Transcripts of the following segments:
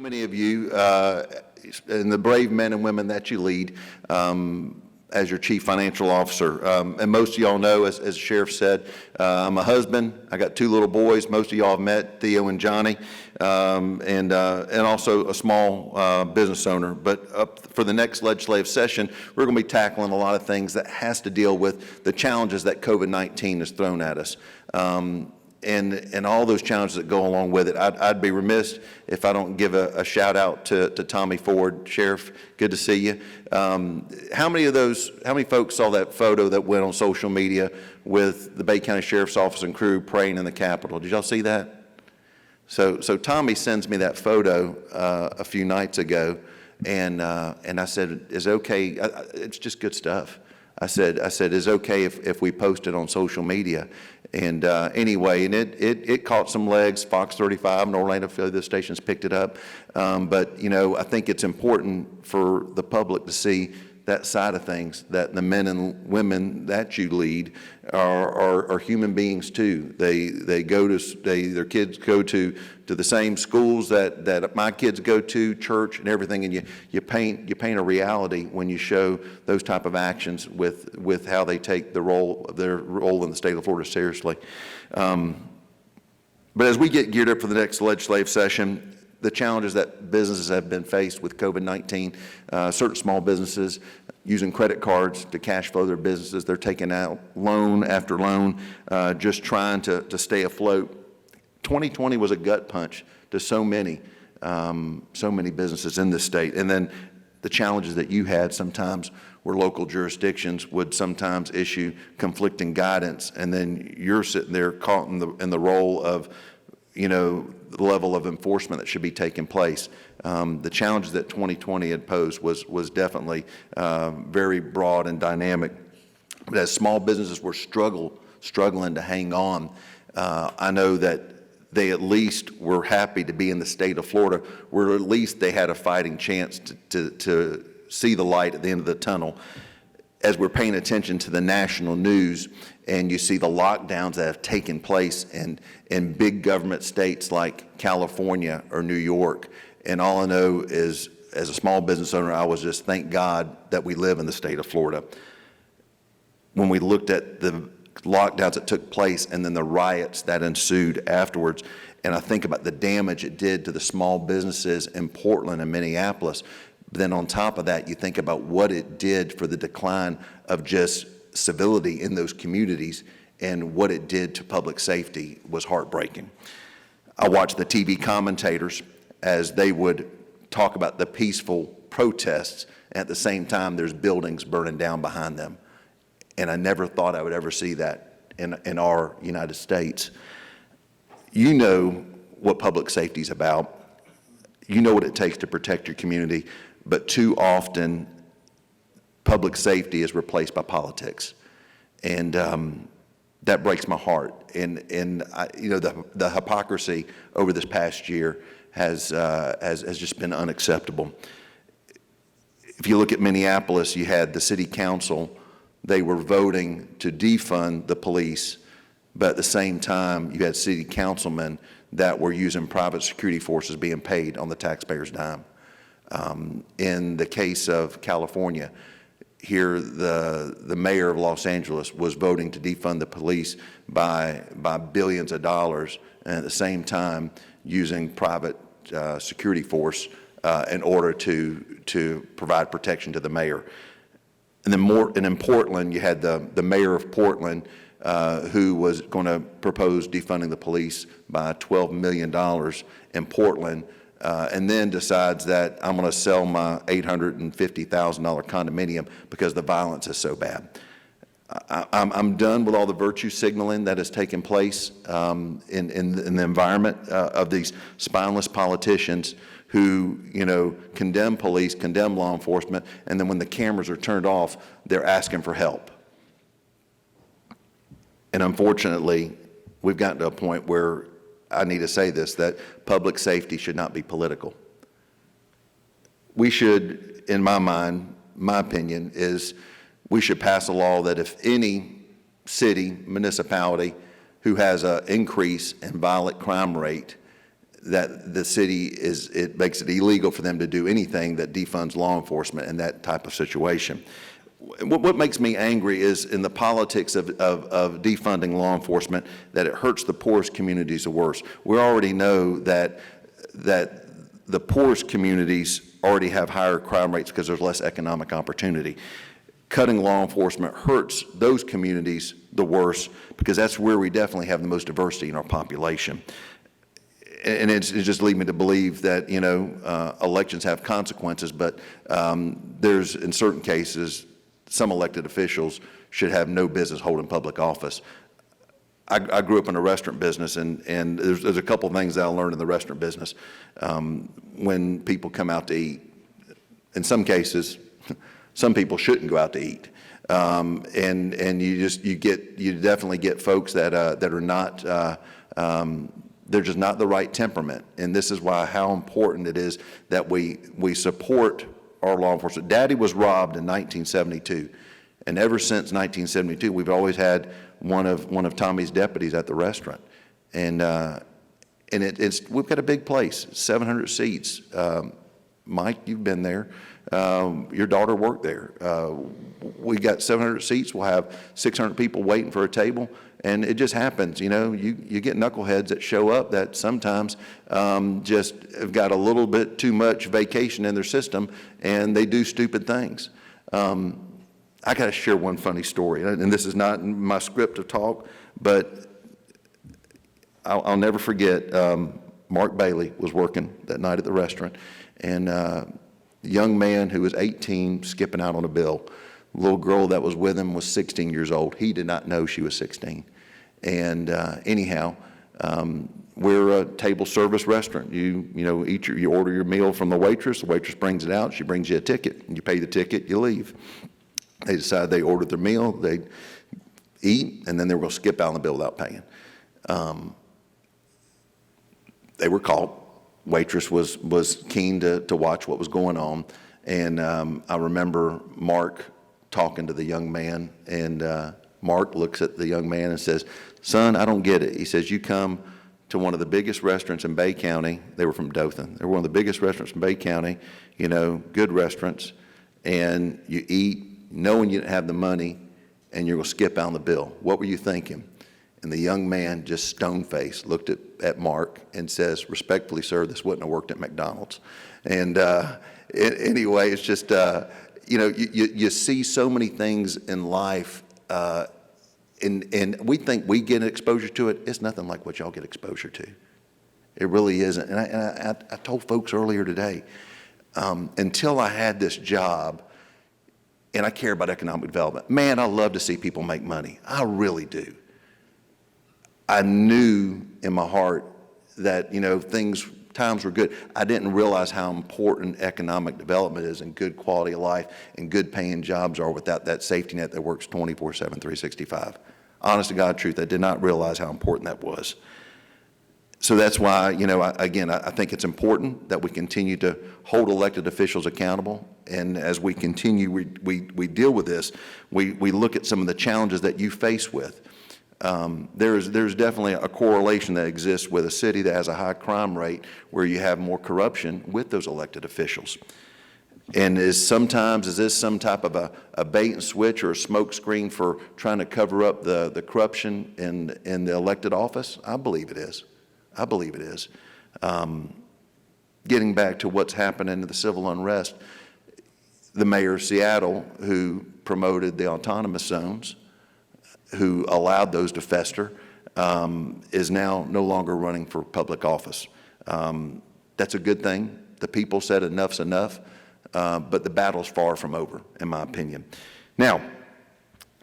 Many of you and the brave men and women that you lead as your chief financial officer. And most of y'all know, as the sheriff said, I'm a husband. I got two little boys. Most of y'all have met Theo and Johnny, and also a small business owner. But up for the next legislative session, we're going to be tackling a lot of things that has to deal with the challenges that COVID-19 has thrown at us. And all those challenges that go along with it. I'd be remiss if I don't give a shout out to Tommy Ford. Sheriff, good to see you. How many folks saw that photo that went on social media with the Bay County Sheriff's Office and crew praying in the Capitol? Did y'all see that? So Tommy sends me that photo a few nights ago, and I said, is it okay? It's just good stuff. I said, is it okay if we post it on social media? And anyway, and it caught some legs. Fox 35 and Orlando affiliate stations picked it up. But you know, I think it's important for the public to see that side of things, that the men and women that you lead are human beings too. Their kids go to the same schools that my kids go to, church and everything, and you paint a reality when you show those type of actions with how they take their role in the state of Florida seriously. But as we get geared up for the next legislative session, the challenges that businesses have been faced with COVID-19, certain small businesses using credit cards to cash flow their businesses, they're taking out loan after loan, just trying to stay afloat. 2020 was a gut punch to so many businesses in this state. And then the challenges that you had sometimes where local jurisdictions would sometimes issue conflicting guidance, and then you're sitting there caught in the role of, you know, the level of enforcement that should be taking place. The challenges that 2020 had posed was definitely very broad and dynamic. But as small businesses were struggling to hang on, I know that they at least were happy to be in the state of Florida, where at least they had a fighting chance to see the light at the end of the tunnel. As we're paying attention to the national news, and you see the lockdowns that have taken place in big government states like California or New York, and all I know is, as a small business owner, I was just thank God that we live in the state of Florida. When we looked at the lockdowns that took place and then the riots that ensued afterwards, and I think about the damage it did to the small businesses in Portland and Minneapolis, then on top of that, you think about what it did for the decline of just civility in those communities, and what it did to public safety was heartbreaking. I watched the TV commentators as they would talk about the peaceful protests, and at the same time there's buildings burning down behind them. And I never thought I would ever see that in our United States. You know what public safety is about. You know what it takes to protect your community, but too often public safety is replaced by politics, and that breaks my heart. And you know, the hypocrisy over this past year has just been unacceptable. If you look at Minneapolis, you had the city council; they were voting to defund the police, but at the same time, you had city councilmen that were using private security forces being paid on the taxpayers' dime. In the case of California, here the mayor of Los Angeles was voting to defund the police by billions of dollars, and at the same time using private security force in order to provide protection to the mayor. And then in Portland, you had the mayor of Portland who was going to propose defunding the police by $12 million in Portland, and then decides that I'm going to sell my $850,000 condominium because the violence is so bad. I'm done with all the virtue signaling that has taken place in the environment of these spineless politicians who, you know, condemn police, condemn law enforcement, and then when the cameras are turned off, they're asking for help. And unfortunately, we've gotten to a point where I need to say this, that public safety should not be political. We should, in my mind, my opinion is we should pass a law that if any city, municipality who has an increase in violent crime rate, that the city it makes it illegal for them to do anything that defunds law enforcement in that type of situation. What makes me angry is in the politics of defunding law enforcement, that it hurts the poorest communities the worst. We already know that the poorest communities already have higher crime rates because there's less economic opportunity. Cutting law enforcement hurts those communities the worst because that's where we definitely have the most diversity in our population. And it just leads me to believe that, elections have consequences, but there's, in certain cases, some elected officials should have no business holding public office. I grew up in a restaurant business, and there's a couple of things that I learned in the restaurant business. When people come out to eat, in some cases, some people shouldn't go out to eat. And you definitely get folks that are not, they're just not the right temperament. And this is why how important it is that we support our law enforcement. Daddy was robbed in 1972. And ever since 1972, we've always had one of Tommy's deputies at the restaurant. And we've got a big place, 700 seats. Mike, you've been there. Your daughter worked there. We got 700 seats. We'll have 600 people waiting for a table. And it just happens, you get knuckleheads that show up that sometimes just have got a little bit too much vacation in their system, and they do stupid things. I got to share one funny story, and this is not in my script of talk, but I'll never forget, Mark Bailey was working that night at the restaurant, and a young man who was 18 skipping out on a bill. The little girl that was with him was 16 years old. He did not know she was 16. And anyhow, we're a table service restaurant. You order your meal from the waitress brings it out, she brings you a ticket, and you pay the ticket, you leave. They decided they ordered their meal, they eat, and then they were going to skip out on the bill without paying. They were caught. Waitress was keen to watch what was going on, and I remember Mark talking to the young man, and Mark looks at the young man and says, "Son, I don't get it." He says, "You come to one of the biggest restaurants in Bay County." They were from Dothan. They were one of the biggest restaurants in Bay County, good restaurants, and you eat knowing you didn't have the money, and you're going to skip out on the bill. What were you thinking? And the young man, just stone-faced, looked at Mark and says, "Respectfully, sir, this wouldn't have worked at McDonald's." And anyway, it's just, you see so many things in life, and we think we get exposure to it. It's nothing like what y'all get exposure to. It really isn't. And I told folks earlier today, until I had this job, and I care about economic development, man, I love to see people make money. I really do. I knew in my heart that, times were good. I didn't realize how important economic development is and good quality of life and good paying jobs are without that safety net that works 24/7, 365. Honest to God truth, I did not realize how important that was. So that's why, I think it's important that we continue to hold elected officials accountable. And as we continue, we deal with this, we look at some of the challenges that you face with. There's definitely a correlation that exists with a city that has a high crime rate where you have more corruption with those elected officials. And is this some type of a bait and switch or a smoke screen for trying to cover up the corruption in the elected office? I believe it is. Getting back to what's happening in the civil unrest, the mayor of Seattle, who promoted the autonomous zones, who allowed those to fester, is now no longer running for public office. That's a good thing. The people said enough's enough, but the battle's far from over, in my opinion. Now,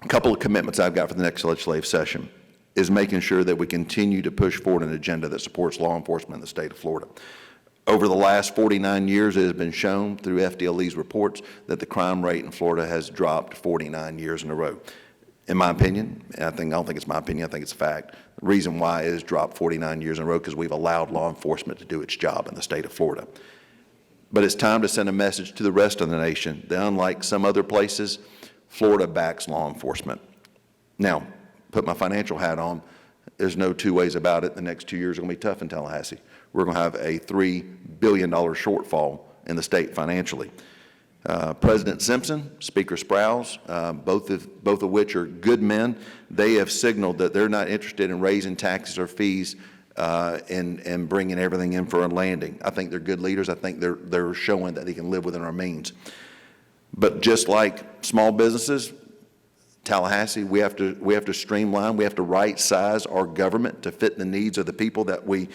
a couple of commitments I've got for the next legislative session is making sure that we continue to push forward an agenda that supports law enforcement in the state of Florida. Over the last 49 years, it has been shown through FDLE's reports that the crime rate in Florida has dropped 49 years in a row. In my opinion, and I don't think it's my opinion, I think it's a fact, the reason why it has dropped 49 years in a row because we've allowed law enforcement to do its job in the state of Florida. But it's time to send a message to the rest of the nation that unlike some other places, Florida backs law enforcement. Now, put my financial hat on, there's no two ways about it. The next 2 years are going to be tough in Tallahassee. we're going to have a $3 billion shortfall in the state financially. President Simpson, Speaker Sprowls, both of which are good men, they have signaled that they're not interested in raising taxes or fees and bringing everything in for a landing. I think they're good leaders. I think they're showing that they can live within our means. But just like small businesses, Tallahassee, we have to streamline. We have to right size our government to fit the needs of the people that we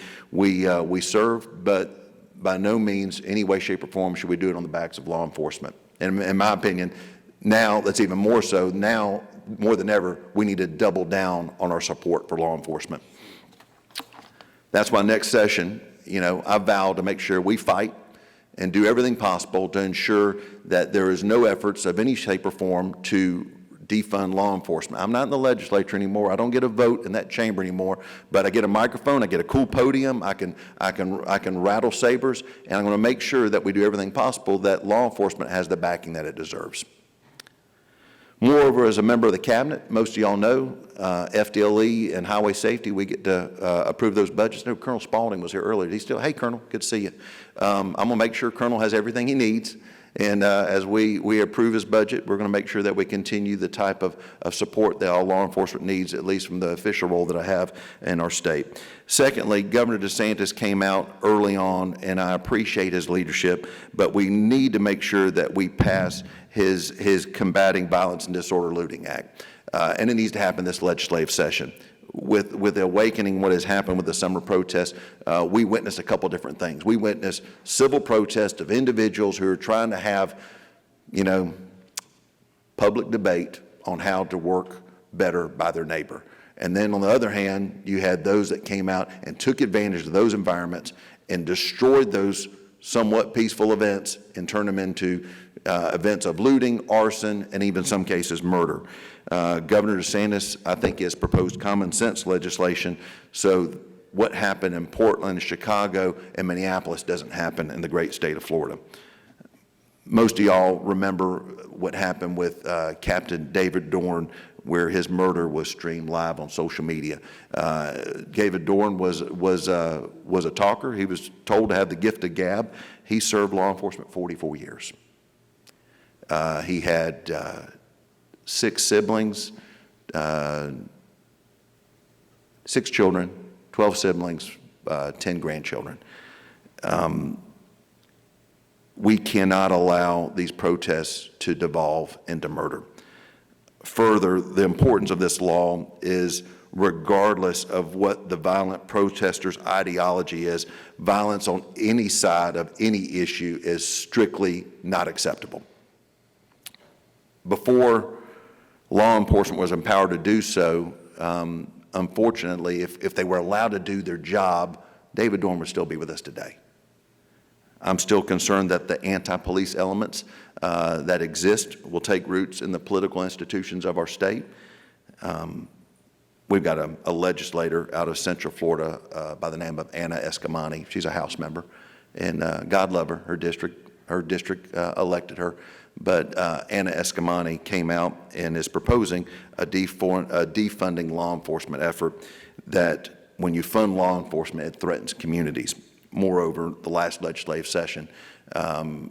serve. But by no means, any way, shape, or form should we do it on the backs of law enforcement. And in my opinion, now that's even more so. Now more than ever, we need to double down on our support for law enforcement. That's why next session, I vow to make sure we fight and do everything possible to ensure that there is no efforts of any shape or form to defund law enforcement. I'm not in the legislature anymore. I don't get a vote in that chamber anymore, but I get a microphone, I get a cool podium, I can rattle sabers, and I'm going to make sure that we do everything possible that law enforcement has the backing that it deserves. Moreover, as a member of the cabinet, most of y'all know, FDLE and highway safety, we get to approve those budgets. No, Colonel Spaulding was here earlier. He's still, hey, Colonel, good to see you. I'm going to make sure Colonel has everything he needs. And as we approve his budget, we're going to make sure that we continue the type of support that all law enforcement needs, at least from the official role that I have in our state. Secondly, Governor DeSantis came out early on, and I appreciate his leadership, but we need to make sure that we pass his Combating Violence and Disorder Looting Act. And it needs to happen this legislative session. With the awakening, what has happened with the summer protests, we witnessed a couple different things. We witnessed civil protests of individuals who are trying to have, public debate on how to work better by their neighbor. And then on the other hand, you had those that came out and took advantage of those environments and destroyed those somewhat peaceful events and turned them into events of looting, arson, and even some cases murder. Governor DeSantis, I think, has proposed common sense legislation so what happened in Portland, Chicago, and Minneapolis doesn't happen in the great state of Florida. Most of y'all remember what happened with Captain David Dorn, where his murder was streamed live on social media. David Dorn was a talker. He was told to have the gift of gab. He served law enforcement 44 years. He had 6 siblings, 6 children, 12 siblings, 10 grandchildren. We cannot allow these protests to devolve into murder. Further, the importance of this law is regardless of what the violent protesters' ideology is, violence on any side of any issue is strictly not acceptable. Before law enforcement was empowered to do so, unfortunately, if they were allowed to do their job, David Dorn would still be with us today. I'm still concerned that the anti-police elements that exist will take roots in the political institutions of our state. We've got a legislator out of Central Florida by the name of Anna Escamani. She's a House member, and God love her. Her district elected her. But Anna Escamani came out and is proposing a defunding law enforcement effort that when you fund law enforcement, it threatens communities. Moreover, the last legislative session, Anna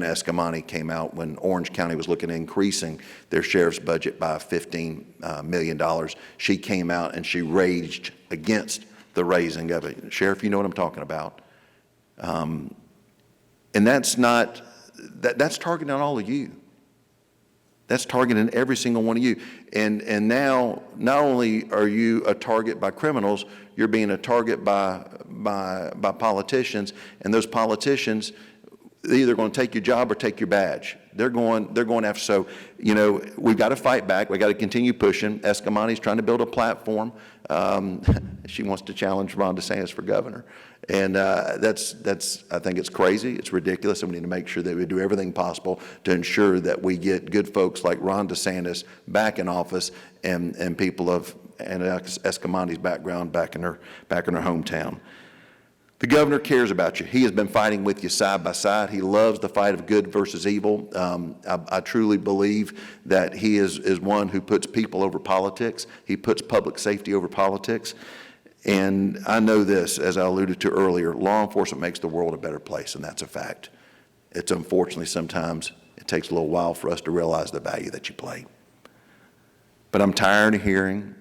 Escamani came out when Orange County was looking at increasing their sheriff's budget by $15 million. She came out and she raged against the raising of it. Sheriff, you know what I'm talking about. And that's not, that's targeting all of you. That's targeting every single one of you. And now, not only are you a target by criminals, you're being a target by politicians, and those politicians, they're either going to take your job or take your badge. They're going after, so, we've got to fight back. We've got to continue pushing. Escamani's trying to build a platform. She wants to challenge Ron DeSantis for governor. And that's I think it's crazy. It's ridiculous. And we need to make sure that we do everything possible to ensure that we get good folks like Ron DeSantis back in office and people of Anna Escamani's background back in her hometown. The governor cares about you. He has been fighting with you side by side. He loves the fight of good versus evil. I truly believe that he is one who puts people over politics. He puts public safety over politics. And I know this, as I alluded to earlier, law enforcement makes the world a better place, and that's a fact. It's unfortunately sometimes it takes a little while for us to realize the value that you play. But I'm tired of hearing,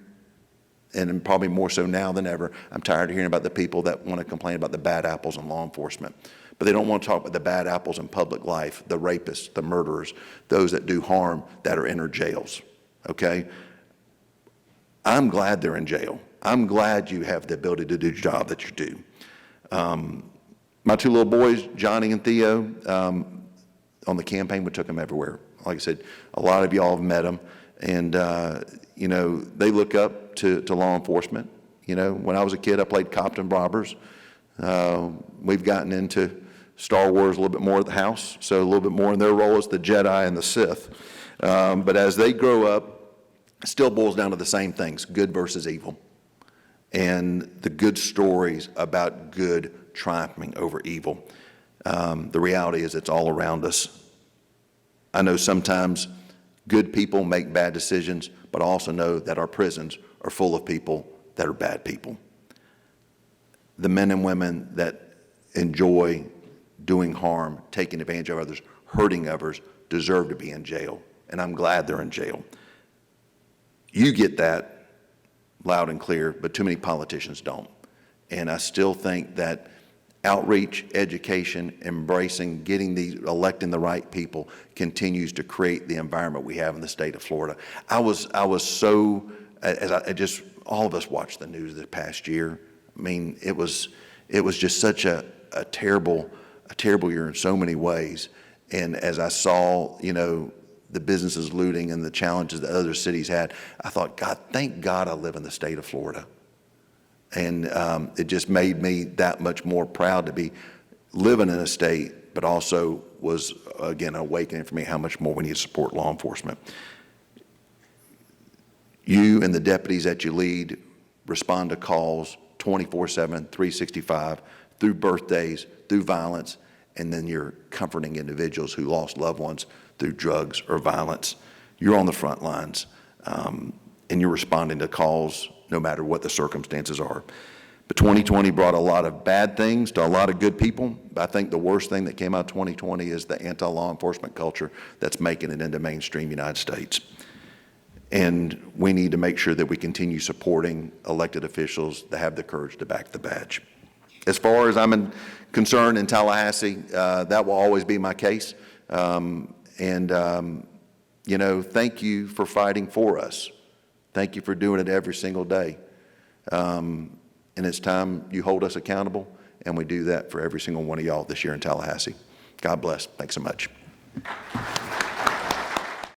and probably more so now than ever, I'm tired of hearing about the people that want to complain about the bad apples in law enforcement. But they don't want to talk about the bad apples in public life, the rapists, the murderers, those that do harm that are in our jails, okay? I'm glad they're in jail. I'm glad you have the ability to do the job that you do. My two little boys, Johnny and Theo, on the campaign, we took them everywhere. Like I said, a lot of y'all have met them, and you know, they look up to law enforcement. You know, when I was a kid, I played cops and robbers. We've gotten into Star Wars a little bit more at the house, so a little bit more in their role as the Jedi and the Sith. But as they grow up, it still boils down to the same things, good versus evil. And the good stories about good triumphing over evil. The reality is it's all around us. I know sometimes good people make bad decisions, but I also know that our prisons are full of people that are bad people. The men and women that enjoy doing harm, taking advantage of others, hurting others, deserve to be in jail. And I'm glad they're in jail. You get that loud and clear, but too many politicians don't. And I still think that outreach, education, embracing, electing the right people continues to create the environment we have in the state of Florida. I was so, all of us watched the news this past year. I mean, it was just such a terrible year in so many ways. And as I saw, you know, the businesses looting and the challenges that other cities had, I thought, God, thank God I live in the state of Florida. And it just made me that much more proud to be living in a state, but also was, again, an awakening for me how much more we need to support law enforcement. You and the deputies that you lead respond to calls 24/7, 365, through birthdays, through violence, and then you're comforting individuals who lost loved ones through drugs or violence. You're on the front lines, and you're responding to calls no matter what the circumstances are. But 2020 brought a lot of bad things to a lot of good people. But I think the worst thing that came out of 2020 is the anti-law enforcement culture that's making it into mainstream United States. And we need to make sure that we continue supporting elected officials that have the courage to back the badge. As far as I'm concerned in Tallahassee, that will always be my case. You know, thank you for fighting for us. Thank you for doing it every single day. And it's time you hold us accountable, and we do that for every single one of y'all this year in Tallahassee. God bless. Thanks so much.